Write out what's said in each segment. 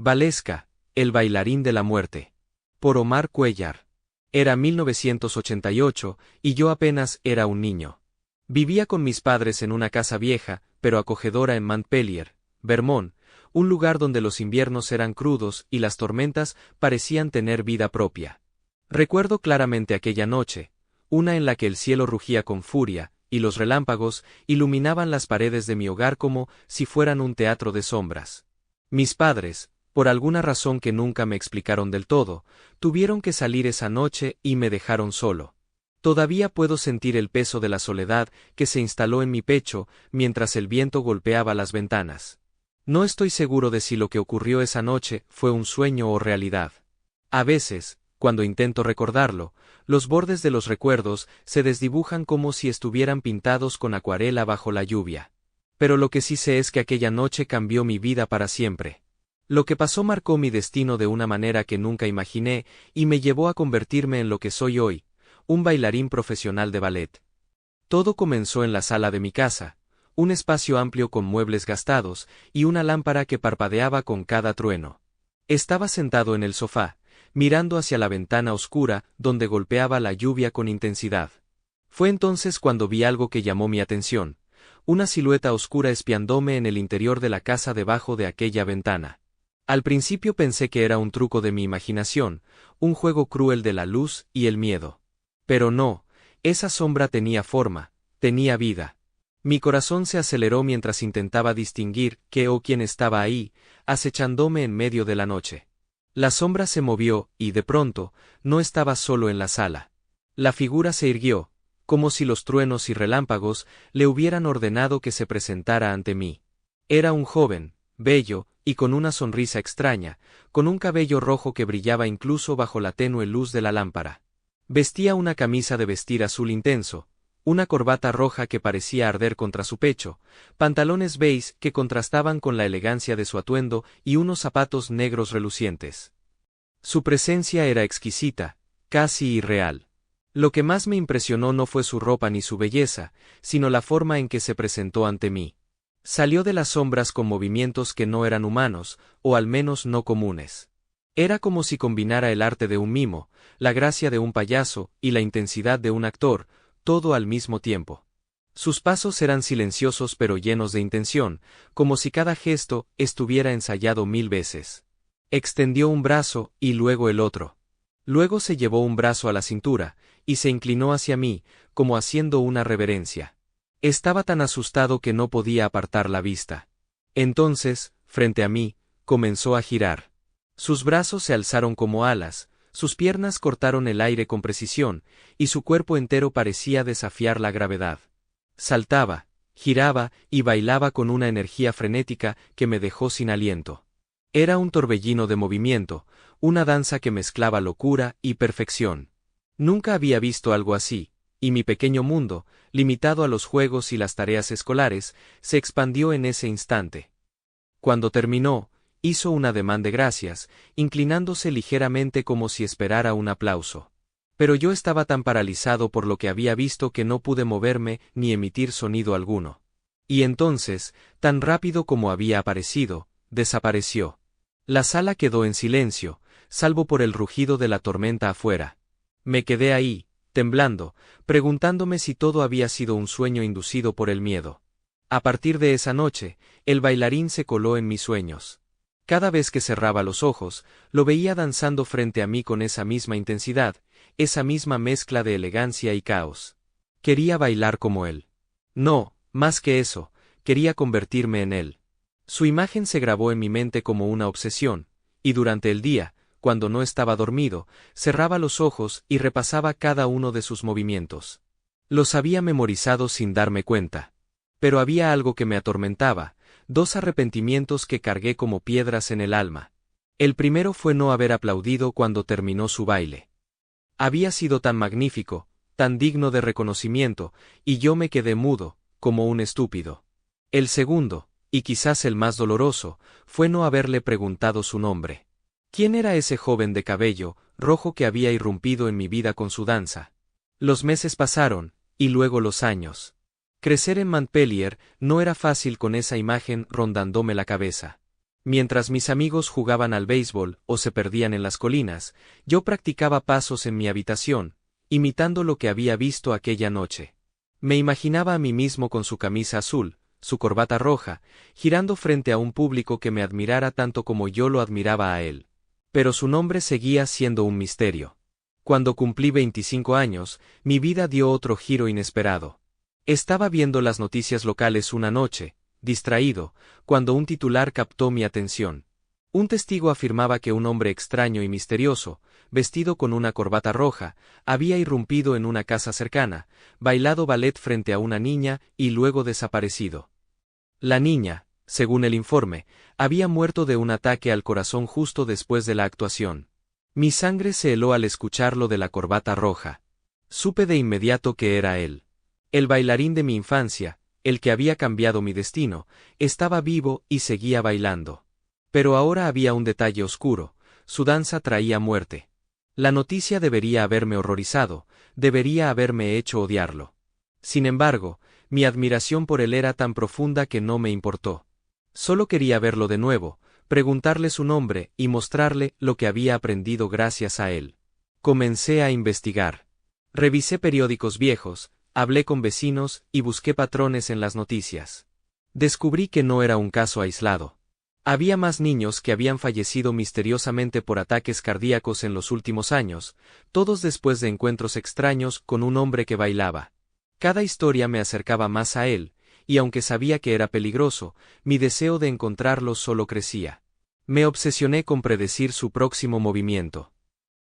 Valesca, el bailarín de la muerte. Por Omar Cuellar. Era 1988, y yo apenas era un niño. Vivía con mis padres en una casa vieja, pero acogedora en Montpellier, Vermont, un lugar donde los inviernos eran crudos y las tormentas parecían tener vida propia. Recuerdo claramente aquella noche, una en la que el cielo rugía con furia, y los relámpagos iluminaban las paredes de mi hogar como si fueran un teatro de sombras. Mis padres, por alguna razón que nunca me explicaron del todo, tuvieron que salir esa noche y me dejaron solo. Todavía puedo sentir el peso de la soledad que se instaló en mi pecho mientras el viento golpeaba las ventanas. No estoy seguro de si lo que ocurrió esa noche fue un sueño o realidad. A veces, cuando intento recordarlo, los bordes de los recuerdos se desdibujan como si estuvieran pintados con acuarela bajo la lluvia. Pero lo que sí sé es que aquella noche cambió mi vida para siempre. Lo que pasó marcó mi destino de una manera que nunca imaginé y me llevó a convertirme en lo que soy hoy, un bailarín profesional de ballet. Todo comenzó en la sala de mi casa, un espacio amplio con muebles gastados y una lámpara que parpadeaba con cada trueno. Estaba sentado en el sofá, mirando hacia la ventana oscura donde golpeaba la lluvia con intensidad. Fue entonces cuando vi algo que llamó mi atención, una silueta oscura espiándome en el interior de la casa debajo de aquella ventana. Al principio pensé que era un truco de mi imaginación, un juego cruel de la luz y el miedo. Pero no, esa sombra tenía forma, tenía vida. Mi corazón se aceleró mientras intentaba distinguir qué o quién estaba ahí, acechándome en medio de la noche. La sombra se movió, y de pronto, no estaba solo en la sala. La figura se irguió, como si los truenos y relámpagos le hubieran ordenado que se presentara ante mí. Era un joven, bello, y con una sonrisa extraña, con un cabello rojo que brillaba incluso bajo la tenue luz de la lámpara. Vestía una camisa de vestir azul intenso, una corbata roja que parecía arder contra su pecho, pantalones beige que contrastaban con la elegancia de su atuendo y unos zapatos negros relucientes. Su presencia era exquisita, casi irreal. Lo que más me impresionó no fue su ropa ni su belleza, sino la forma en que se presentó ante mí. Salió de las sombras con movimientos que no eran humanos, o al menos no comunes. Era como si combinara el arte de un mimo, la gracia de un payaso y la intensidad de un actor, todo al mismo tiempo. Sus pasos eran silenciosos pero llenos de intención, como si cada gesto estuviera ensayado 1000 veces. Extendió un brazo y luego el otro. Luego se llevó un brazo a la cintura, y se inclinó hacia mí, como haciendo una reverencia. Estaba tan asustado que no podía apartar la vista. Entonces, frente a mí, comenzó a girar. Sus brazos se alzaron como alas, sus piernas cortaron el aire con precisión, y su cuerpo entero parecía desafiar la gravedad. Saltaba, giraba y bailaba con una energía frenética que me dejó sin aliento. Era un torbellino de movimiento, una danza que mezclaba locura y perfección. Nunca había visto algo así, y mi pequeño mundo, limitado a los juegos y las tareas escolares, se expandió en ese instante. Cuando terminó, hizo un ademán de gracias, inclinándose ligeramente como si esperara un aplauso. Pero yo estaba tan paralizado por lo que había visto que no pude moverme ni emitir sonido alguno. Y entonces, tan rápido como había aparecido, desapareció. La sala quedó en silencio, salvo por el rugido de la tormenta afuera. Me quedé ahí, temblando, preguntándome si todo había sido un sueño inducido por el miedo. A partir de esa noche, el bailarín se coló en mis sueños. Cada vez que cerraba los ojos, lo veía danzando frente a mí con esa misma intensidad, esa misma mezcla de elegancia y caos. Quería bailar como él. No, más que eso, quería convertirme en él. Su imagen se grabó en mi mente como una obsesión, y durante el día, cuando no estaba dormido, cerraba los ojos y repasaba cada uno de sus movimientos. Los había memorizado sin darme cuenta. Pero había algo que me atormentaba, 2 arrepentimientos que cargué como piedras en el alma. El primero fue no haber aplaudido cuando terminó su baile. Había sido tan magnífico, tan digno de reconocimiento, y yo me quedé mudo, como un estúpido. El segundo, y quizás el más doloroso, fue no haberle preguntado su nombre. ¿Quién era ese joven de cabello rojo que había irrumpido en mi vida con su danza? Los meses pasaron, y luego los años. Crecer en Montpellier no era fácil con esa imagen rondándome la cabeza. Mientras mis amigos jugaban al béisbol o se perdían en las colinas, yo practicaba pasos en mi habitación, imitando lo que había visto aquella noche. Me imaginaba a mí mismo con su camisa azul, su corbata roja, girando frente a un público que me admirara tanto como yo lo admiraba a él. Pero su nombre seguía siendo un misterio. Cuando cumplí 25 años, mi vida dio otro giro inesperado. Estaba viendo las noticias locales una noche, distraído, cuando un titular captó mi atención. Un testigo afirmaba que un hombre extraño y misterioso, vestido con una corbata roja, había irrumpido en una casa cercana, bailado ballet frente a una niña y luego desaparecido. La niña, según el informe, había muerto de un ataque al corazón justo después de la actuación. Mi sangre se heló al escuchar lo de la corbata roja. Supe de inmediato que era él. El bailarín de mi infancia, el que había cambiado mi destino, estaba vivo y seguía bailando. Pero ahora había un detalle oscuro: su danza traía muerte. La noticia debería haberme horrorizado, debería haberme hecho odiarlo. Sin embargo, mi admiración por él era tan profunda que no me importó. Solo quería verlo de nuevo, preguntarle su nombre y mostrarle lo que había aprendido gracias a él. Comencé a investigar. Revisé periódicos viejos, hablé con vecinos y busqué patrones en las noticias. Descubrí que no era un caso aislado. Había más niños que habían fallecido misteriosamente por ataques cardíacos en los últimos años, todos después de encuentros extraños con un hombre que bailaba. Cada historia me acercaba más a él, y aunque sabía que era peligroso, mi deseo de encontrarlo solo crecía. Me obsesioné con predecir su próximo movimiento.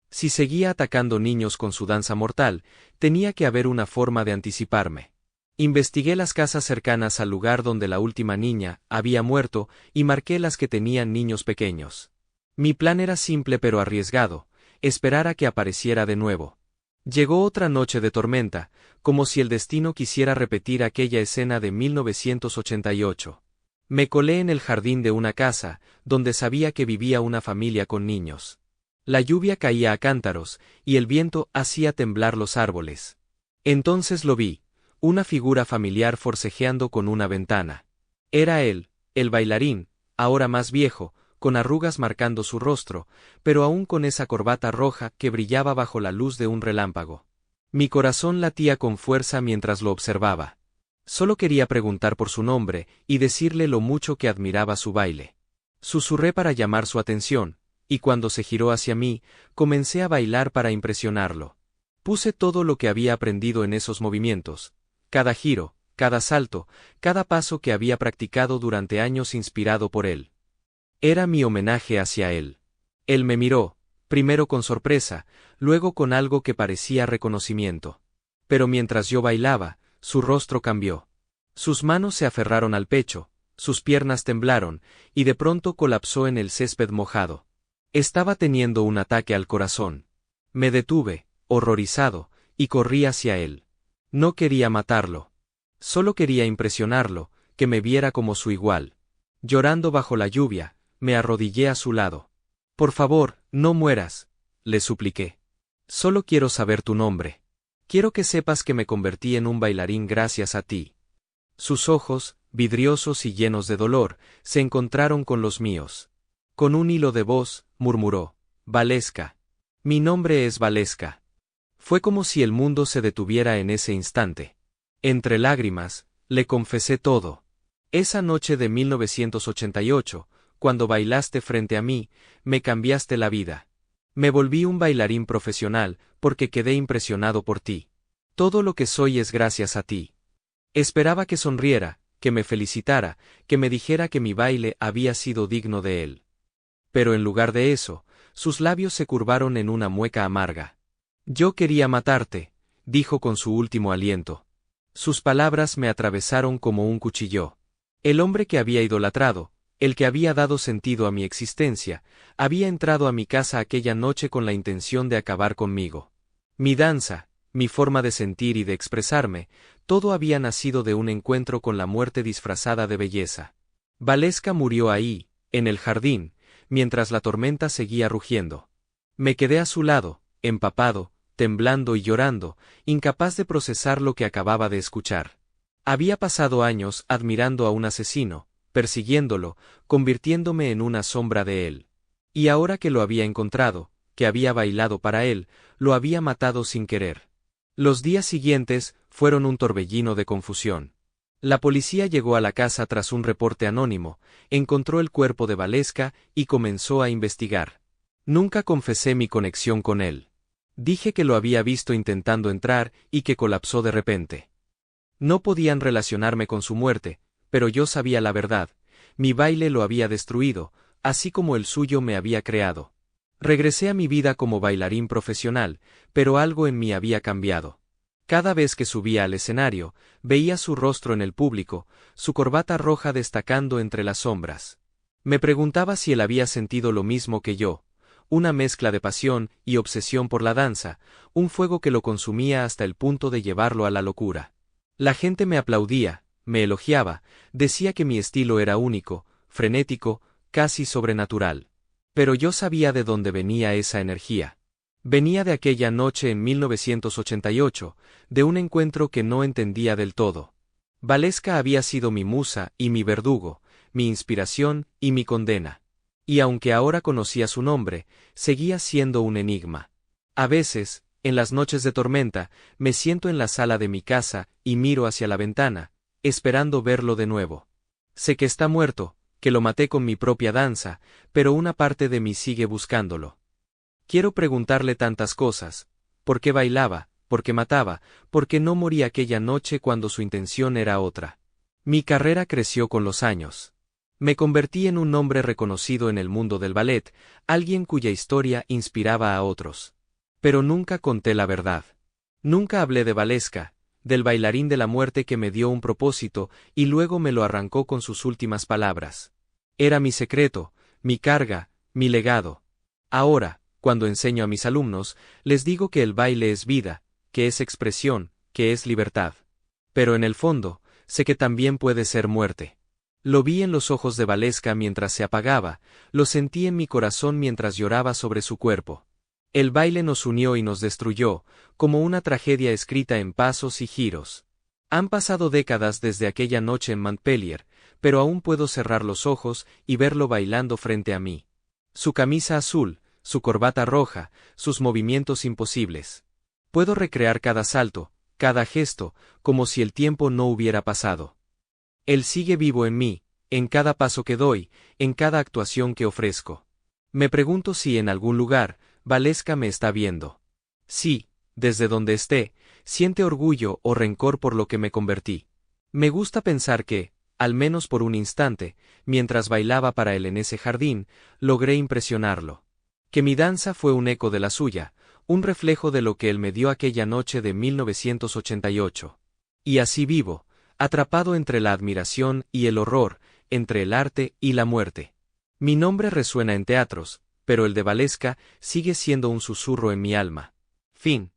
Si seguía atacando niños con su danza mortal, tenía que haber una forma de anticiparme. Investigué las casas cercanas al lugar donde la última niña había muerto y marqué las que tenían niños pequeños. Mi plan era simple pero arriesgado: esperar a que apareciera de nuevo. Llegó otra noche de tormenta, como si el destino quisiera repetir aquella escena de 1988. Me colé en el jardín de una casa, donde sabía que vivía una familia con niños. La lluvia caía a cántaros, y el viento hacía temblar los árboles. Entonces lo vi, una figura familiar forcejeando con una ventana. Era él, el bailarín, ahora más viejo, con arrugas marcando su rostro, pero aún con esa corbata roja que brillaba bajo la luz de un relámpago. Mi corazón latía con fuerza mientras lo observaba. Solo quería preguntar por su nombre y decirle lo mucho que admiraba su baile. Susurré para llamar su atención, y cuando se giró hacia mí, comencé a bailar para impresionarlo. Puse todo lo que había aprendido en esos movimientos: cada giro, cada salto, cada paso que había practicado durante años inspirado por él. Era mi homenaje hacia él. Él me miró, primero con sorpresa, luego con algo que parecía reconocimiento. Pero mientras yo bailaba, su rostro cambió. Sus manos se aferraron al pecho, sus piernas temblaron, y de pronto colapsó en el césped mojado. Estaba teniendo un ataque al corazón. Me detuve, horrorizado, y corrí hacia él. No quería matarlo. Solo quería impresionarlo, que me viera como su igual. Llorando bajo la lluvia, me arrodillé a su lado. Por favor, no mueras, le supliqué. Solo quiero saber tu nombre. Quiero que sepas que me convertí en un bailarín gracias a ti. Sus ojos, vidriosos y llenos de dolor, se encontraron con los míos. Con un hilo de voz, murmuró: Valeska. Mi nombre es Valeska. Fue como si el mundo se detuviera en ese instante. Entre lágrimas, le confesé todo. Esa noche de 1988, cuando bailaste frente a mí, me cambiaste la vida. Me volví un bailarín profesional, porque quedé impresionado por ti. Todo lo que soy es gracias a ti. Esperaba que sonriera, que me felicitara, que me dijera que mi baile había sido digno de él. Pero en lugar de eso, sus labios se curvaron en una mueca amarga. Yo quería matarte, dijo con su último aliento. Sus palabras me atravesaron como un cuchillo. El hombre que había idolatrado, el que había dado sentido a mi existencia, había entrado a mi casa aquella noche con la intención de acabar conmigo. Mi danza, mi forma de sentir y de expresarme, todo había nacido de un encuentro con la muerte disfrazada de belleza. Valeska murió ahí, en el jardín, mientras la tormenta seguía rugiendo. Me quedé a su lado, empapado, temblando y llorando, incapaz de procesar lo que acababa de escuchar. Había pasado años admirando a un asesino, persiguiéndolo, convirtiéndome en una sombra de él. Y ahora que lo había encontrado, que había bailado para él, lo había matado sin querer. Los días siguientes fueron un torbellino de confusión. La policía llegó a la casa tras un reporte anónimo, encontró el cuerpo de Valeska y comenzó a investigar. Nunca confesé mi conexión con él. Dije que lo había visto intentando entrar y que colapsó de repente. No podían relacionarme con su muerte, pero yo sabía la verdad. Mi baile lo había destruido, así como el suyo me había creado. Regresé a mi vida como bailarín profesional, pero algo en mí había cambiado. Cada vez que subía al escenario, veía su rostro en el público, su corbata roja destacando entre las sombras. Me preguntaba si él había sentido lo mismo que yo, una mezcla de pasión y obsesión por la danza, un fuego que lo consumía hasta el punto de llevarlo a la locura. La gente me aplaudía, me elogiaba, decía que mi estilo era único, frenético, casi sobrenatural. Pero yo sabía de dónde venía esa energía. Venía de aquella noche en 1988, de un encuentro que no entendía del todo. Valeska había sido mi musa y mi verdugo, mi inspiración y mi condena. Y aunque ahora conocía su nombre, seguía siendo un enigma. A veces, en las noches de tormenta, me siento en la sala de mi casa y miro hacia la ventana, esperando verlo de nuevo. Sé que está muerto, que lo maté con mi propia danza, pero una parte de mí sigue buscándolo. Quiero preguntarle tantas cosas. ¿Por qué bailaba? ¿Por qué mataba? ¿Por qué no morí aquella noche cuando su intención era otra? Mi carrera creció con los años. Me convertí en un hombre reconocido en el mundo del ballet, alguien cuya historia inspiraba a otros. Pero nunca conté la verdad. Nunca hablé de Valeska, del bailarín de la muerte que me dio un propósito y luego me lo arrancó con sus últimas palabras. Era mi secreto, mi carga, mi legado. Ahora, cuando enseño a mis alumnos, les digo que el baile es vida, que es expresión, que es libertad. Pero en el fondo, sé que también puede ser muerte. Lo vi en los ojos de Valeska mientras se apagaba, lo sentí en mi corazón mientras lloraba sobre su cuerpo. El baile nos unió y nos destruyó, como una tragedia escrita en pasos y giros. Han pasado décadas desde aquella noche en Montpellier, pero aún puedo cerrar los ojos y verlo bailando frente a mí. Su camisa azul, su corbata roja, sus movimientos imposibles. Puedo recrear cada salto, cada gesto, como si el tiempo no hubiera pasado. Él sigue vivo en mí, en cada paso que doy, en cada actuación que ofrezco. Me pregunto si en algún lugar, Valeska me está viendo. Sí, desde donde esté, siente orgullo o rencor por lo que me convertí. Me gusta pensar que, al menos por un instante, mientras bailaba para él en ese jardín, logré impresionarlo. Que mi danza fue un eco de la suya, un reflejo de lo que él me dio aquella noche de 1988. Y así vivo, atrapado entre la admiración y el horror, entre el arte y la muerte. Mi nombre resuena en teatros, pero el de Valeska sigue siendo un susurro en mi alma. Fin.